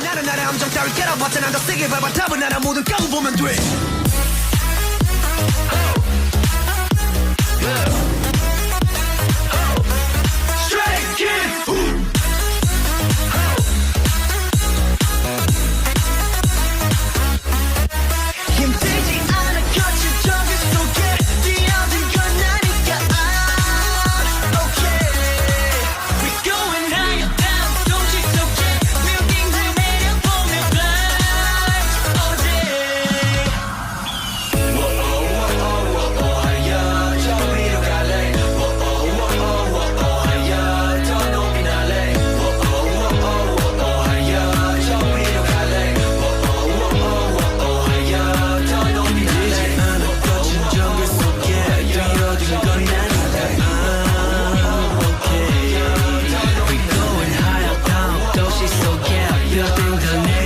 나는 나의 함정 따위 깨러봤자 난 더 세게 밟아 답은 나라 모든 까고 보면 돼 Stray Kids 힘들지 않아 거친 정글 속에 뛰어든 건 나니까 Okay We're going higher down 조직 속에 빌딩들 내려보면 blind all day 하야 저 위로 갈래 하야 더 높이 날래 하야 저 위로 갈래 하야 더 높이 날래 거친 정글 속에 뛰어든 건 나니까 Okay We're going higher down 도시 속에 빌딩들